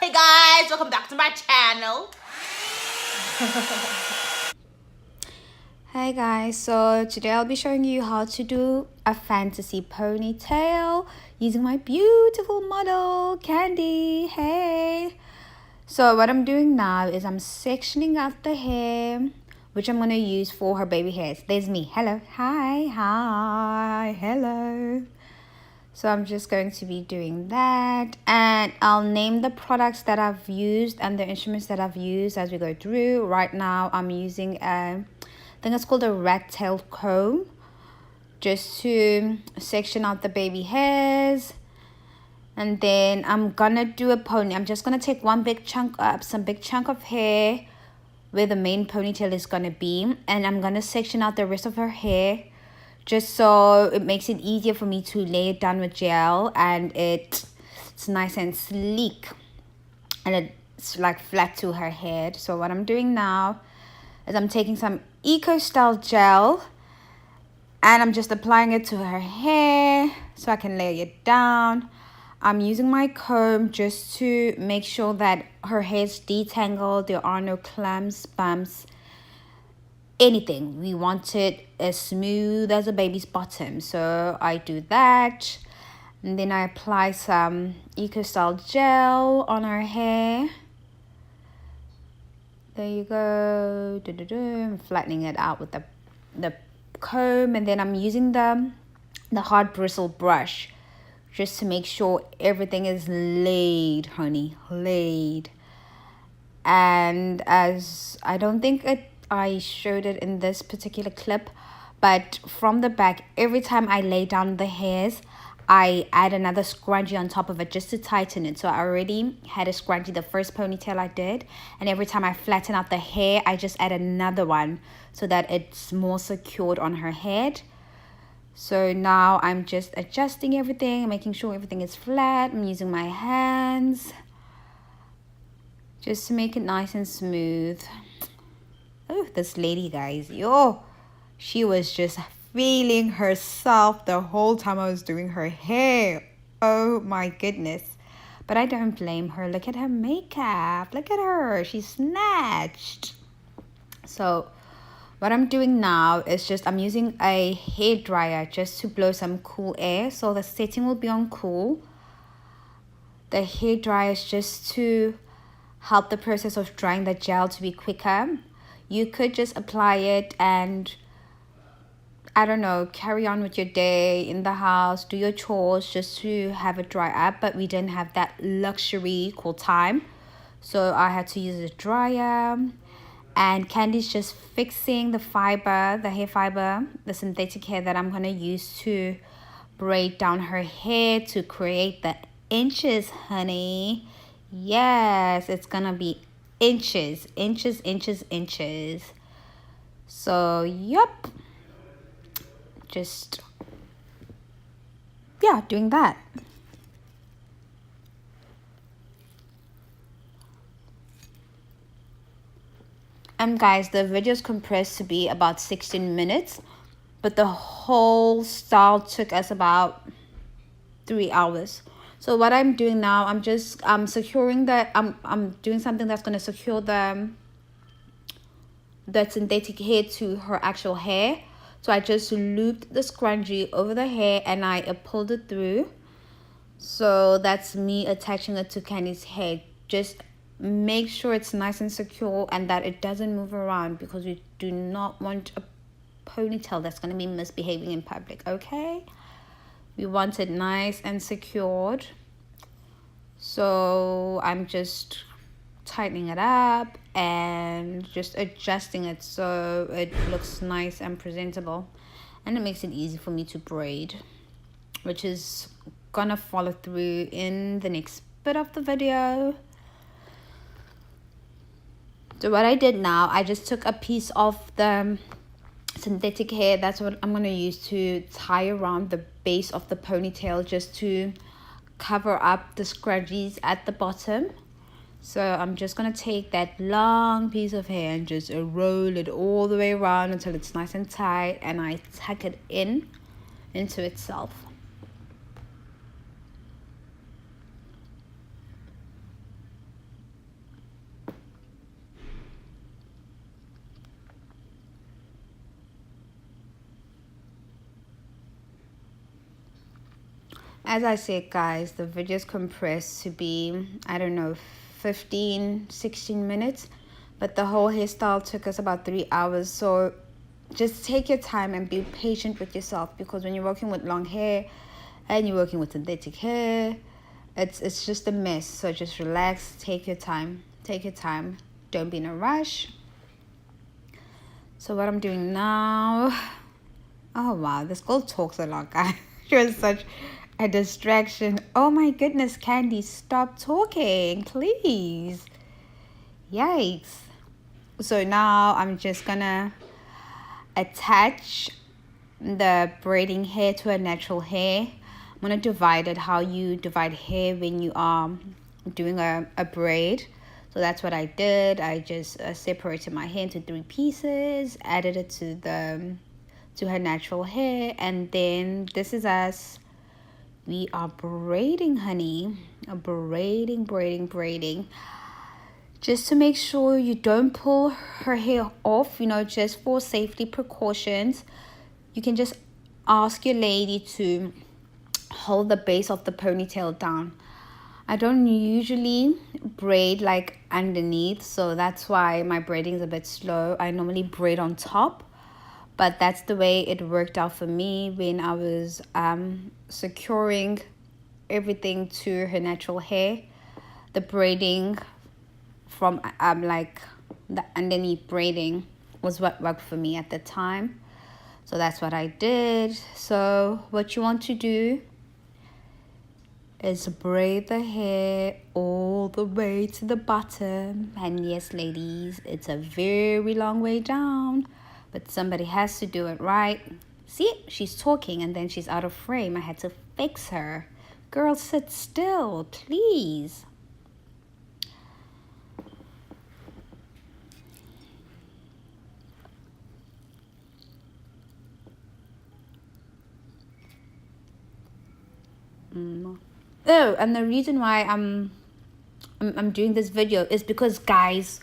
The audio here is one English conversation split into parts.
Hey guys, welcome back to my channel. Hey guys, so today I'll be showing you how to do a fantasy ponytail using my beautiful model Candy. Hey, so what I'm doing now is I'm sectioning out the hair, which I'm going to use for her baby hairs. There's me. Hello. Hi. Hello. So I'm just going to be doing that, and I'll name the products that I've used and the instruments that I've used as we go through. Right now I'm using I think it's called a rat tail comb, just to section out the baby hairs. And then I'm gonna do a pony. I'm just gonna take some big chunk of hair where the main ponytail is gonna be, and I'm gonna section out the rest of her hair, just so it makes it easier for me to lay it down with gel, and it's nice and sleek, and it's like flat to her head. So what I'm doing now is I'm taking some Eco Style gel and I'm just applying it to her hair so I can lay it down. I'm using my comb just to make sure that her hair is detangled. There are no clumps, bumps, anything. We want it as smooth as a baby's bottom, so I do that, and then I apply some Eco Style gel on her hair. There you go. I'm flattening it out with the comb, and then I'm using the hard bristle brush just to make sure everything is laid, honey, laid. And as I don't think I showed it in this particular clip, but from the back, every time I lay down the hairs, I add another scrunchie on top of it just to tighten it. So I already had a scrunchie the first ponytail I did, and every time I flatten out the hair, I just add another one so that it's more secured on her head. So now I'm just adjusting everything, making sure everything is flat. I'm using my hands just to make it nice and smooth. Oh, this lady, guys, she was just feeling herself the whole time I was doing her hair. Oh my goodness. But I don't blame her. Look at her makeup. Look at her. She's snatched. So what I'm doing now is I'm using a hairdryer just to blow some cool air. So the setting will be on cool. The hairdryer is just to help the process of drying the gel to be quicker. You could just apply it and, I don't know, carry on with your day in the house, do your chores just to have it dry up. But we didn't have that luxury called time, so I had to use a dryer. And Candy's just fixing the fiber, the hair fiber, the synthetic hair that I'm going to use to braid down her hair to create the inches, honey. Yes, it's going to be inches. So, yup. Just, yeah, doing that. And guys, the video is compressed to be about 16 minutes, but the whole style took us about 3 hours. So what I'm doing now, I'm just securing I'm doing something that's going to secure the synthetic hair to her actual hair. So I just looped the scrunchie over the hair and I pulled it through. So that's me attaching it to Candy's head. Just make sure it's nice and secure and that it doesn't move around, because we do not want a ponytail that's going to be misbehaving in public, okay? We want it nice and secured. So I'm just tightening it up and just adjusting it so it looks nice and presentable, and it makes it easy for me to braid, which is gonna follow through in the next bit of the video. So what I did now, I just took a piece of the synthetic hair. That's what I'm going to use to tie around the base of the ponytail, just to cover up the scrunchies at the bottom. So I'm just going to take that long piece of hair and just roll it all the way around until it's nice and tight, and I tuck it into itself. as I said, guys, the video is compressed to be, I don't know, 15-16 minutes, but the whole hairstyle took us about 3 hours. So just take your time and be patient with yourself, because when you're working with long hair and you're working with synthetic hair, it's just a mess. So just relax, take your time, don't be in a rush. So what I'm doing now, oh wow, this girl talks a lot, guys. She was such a distraction. Oh my goodness, Candy, stop talking, please. Yikes. So now I'm just gonna attach the braiding hair to a natural hair. I'm gonna divide it how you divide hair when you are doing a braid. So that's what I did. I just separated my hair into 3 pieces, added it to her natural hair, and then this is us. We are braiding, honey. Braiding. Just to make sure you don't pull her hair off, just for safety precautions. You can just ask your lady to hold the base of the ponytail down. I don't usually braid like underneath, so that's why my braiding is a bit slow. I normally braid on top, but that's the way it worked out for me when I was securing everything to her natural hair. The braiding from like the underneath braiding was what worked for me at the time. So that's what I did. So what you want to do is braid the hair all the way to the bottom. And yes, ladies, it's a very long way down, but somebody has to do it, right? See, she's talking and then she's out of frame. I had to fix her. Girl, sit still, please. Oh, and the reason why I'm doing this video is because, guys,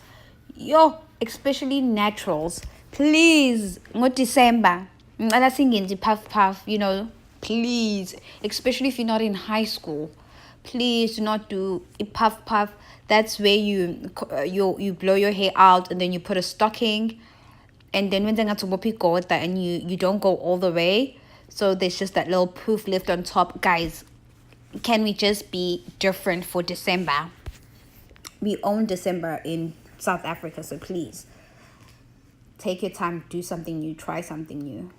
especially naturals, please, not December, ngicela singenzi puff, please, especially if you're not in high school, please do not do a puff. That's where you blow your hair out and then you put a stocking, and then when they and you don't go all the way, so there's just that little poof lift on top. Guys, can we just be different for December? We own December in South Africa, so please take your time, do something new, try something new.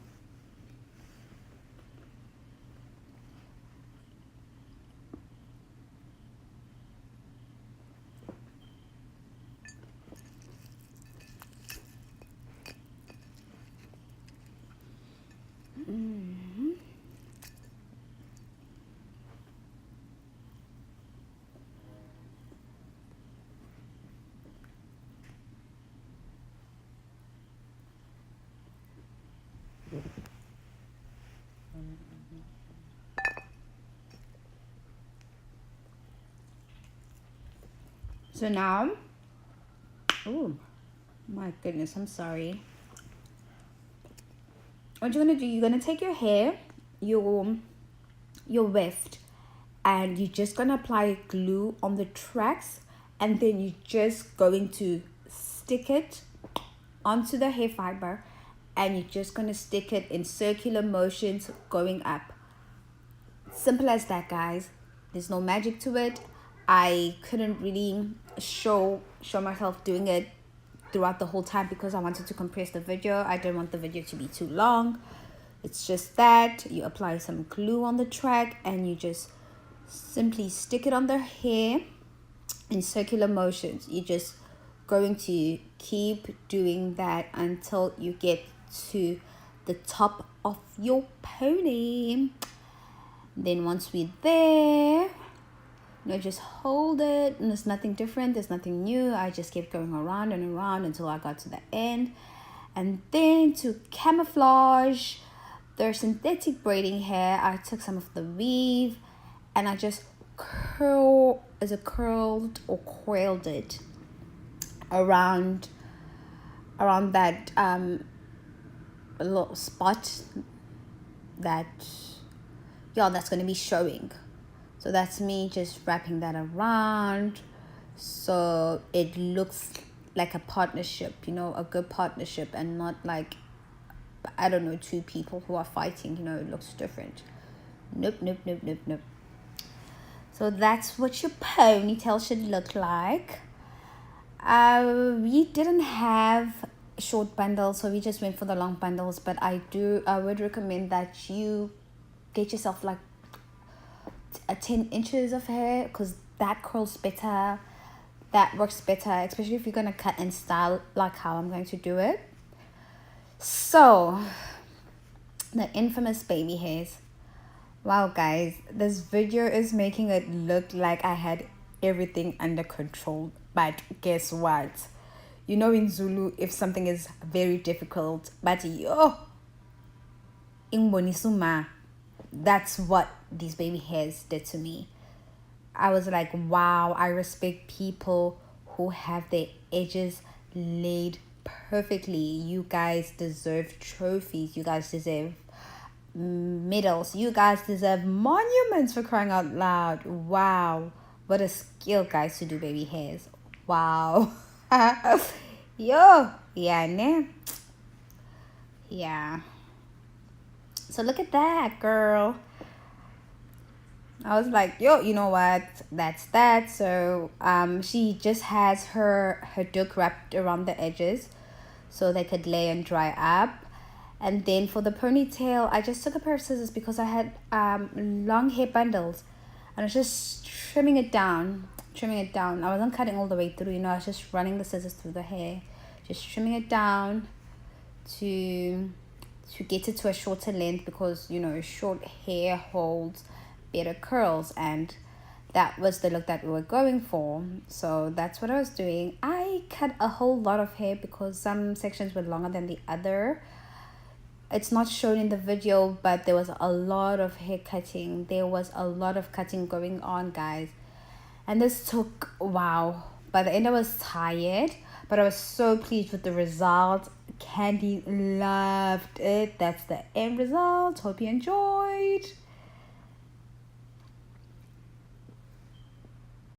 So now, oh my goodness, I'm sorry. What you're gonna do, you're gonna take your hair, your weft, and you're just gonna apply glue on the tracks, and then you're just going to stick it onto the hair fiber, and you're just gonna stick it in circular motions going up. Simple as that, guys. There's no magic to it. I couldn't really show myself doing it throughout the whole time because I wanted to compress the video. I didn't want the video to be too long. It's just that you apply some glue on the track and you just simply stick it on the hair in circular motions. You're just going to keep doing that until you get to the top of your pony. Then once we're there, just hold it, and there's nothing different, there's nothing new. I just kept going around and around until I got to the end. And then to camouflage the synthetic braiding hair, I took some of the weave and I just curled or coiled it around that little spot that yeah, that's going to be showing. So that's me just wrapping that around so it looks like a partnership, you know, a good partnership, and not like, I don't know, two people who are fighting, you know. It looks different. Nope, nope, nope, nope, nope. So that's what your ponytail should look like. We didn't have short bundles, so we just went for the long bundles, but I would recommend that you get yourself like a 10 inches of hair, because that curls better, that works better, especially if you're gonna cut and style like how I'm going to do it. So the infamous baby hairs. Wow, guys, this video is making it look like I had everything under control, but guess what? You know, in Zulu, if something is very difficult, but yo, ingbonisuma, that's what these baby hairs did to me. I was like, wow, I respect people who have their edges laid perfectly. You guys deserve trophies. You guys deserve medals. You guys deserve monuments, for crying out loud. Wow, what a skill, guys, to do baby hairs. Wow. Yo, yeah, ne? Yeah. So look at that, girl. I was like, yo, you know what? That's that. So she just has her dook wrapped around the edges so they could lay and dry up. And then for the ponytail, I just took a pair of scissors because I had long hair bundles, and I was just trimming it down. I wasn't cutting all the way through, you know. I was just running the scissors through the hair, just trimming it down to get it to a shorter length, because, you know, short hair holds better curls, and that was the look that we were going for. So that's what I was doing. I cut a whole lot of hair because some sections were longer than the other. It's not shown in the video, but there was a lot of hair cutting. There was a lot of cutting going on, guys. And this took, wow. By the end, I was tired, but I was so pleased with the result. Candy loved it. That's the end result. Hope you enjoyed.